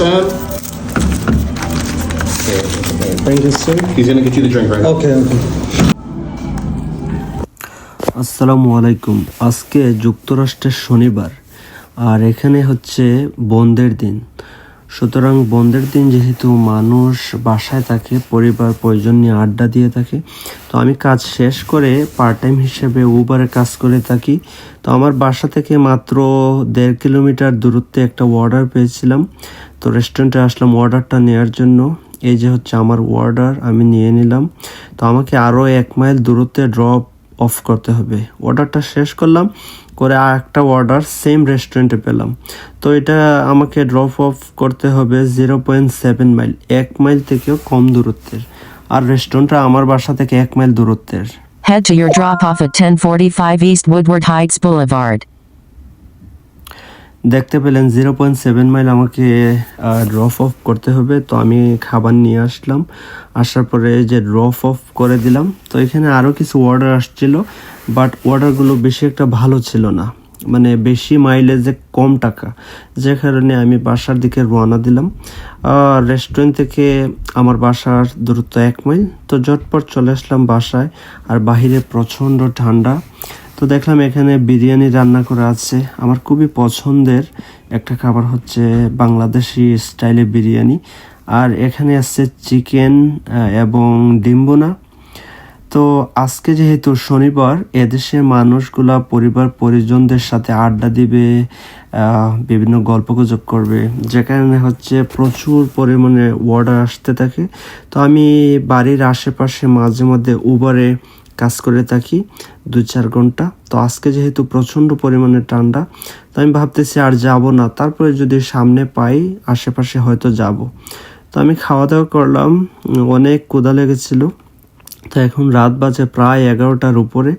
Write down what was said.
Sam? Thank you, sir. He's gonna get you the drink right now. Okay. আসসালামু আলাইকুম। আজকে যুক্তরাষ্ট্রের শনিবার আর এখানে হচ্ছে বন্ধের দিন। সুতরাং বন্ধের দিন যেহেতু মানুষ বাসায় থাকে, পরিবার পরিজন নিয়ে আড্ডা দিয়ে থাকে, তো আমি কাজ শেষ করে পার্ট টাইম হিসেবে উবারে কাজ করে থাকি। তো আমার বাসা থেকে মাত্র 1.5 কিলোমিটার দূরত্বে একটা অর্ডার পেয়েছিলাম। তো রেস্টুরেন্টে আসলাম অর্ডারটা নেওয়ার জন্য। এই যে হচ্ছে আমার অর্ডার, আমি নিয়ে নিলাম। তো আমাকে আরও 1 মাইল দূরত্বে ড্রপ অফ করতে হবে। অর্ডারটা শেষ করলাম, করে আর একটা অর্ডার সেম রেস্টুরেন্টে পেলাম। তো এটা আমাকে ড্রপ অফ করতে হবে 0.7 মাইল, 1 মাইল থেকেও কম দূরত্বের। আর রেস্টুরেন্টটা আমার বাসা থেকে 1 মাইল দূরত্বের। Head to your drop-off at 1045 East Woodward Heights Boulevard. দেখতে পেলেন 0.7 মাইল আমাকে ড্রপ অফ করতে হবে। তো আমি খাবার নিয়ে আসলাম, আসার পরে যে ড্রপ অফ করে দিলাম। তো এখানে আরও কিছু অর্ডার আসছিল, বাট অর্ডারগুলো বেশি একটা ভালো ছিল না, মানে বেশি মাইলেজে কম টাকা, যে কারণে আমি বাসার দিকে রওনা দিলাম। রেস্টুরেন্ট থেকে আমার বাসার দূরত্ব 1 মাইল। তো ঝটপট চলে আসলাম বাসায়, আর বাহিরে প্রচণ্ড ঠান্ডা। তো দেখলাম এখানে বিরিয়ানি রান্না করা আছে। আমার খুবই পছন্দের একটা খাবার হচ্ছে বাংলাদেশি স্টাইলে বিরিয়ানি। আর এখানে আছে চিকেন এবং ডিম বোনা। তো আজকে যেহেতু শনিবার, এদেশের মানুষগুলা পরিবার পরিজনদের সাথে আড্ডা দিবে, বিভিন্ন গল্পগুজব করবে, যে কারণে হচ্ছে প্রচুর পরিমাণে অর্ডার আসতে থাকে। তো আমি বাড়ির আশেপাশে মাঝে মধ্যে উবারে কাজ করে থাকি 2-4 ঘন্টা। তো আজকে যেহেতু প্রচণ্ড পরিমাণে ঠান্ডা, তো আমি ভাবতেছি আর যাব না, তারপরে যদি সামনে পাই আশেপাশে হয়তো যাব। তো আমি খাওয়া দাওয়া করলাম, অনেক ক্ষুধা লেগেছিল। তো এখন রাত বাজে প্রায় 11টার উপরে।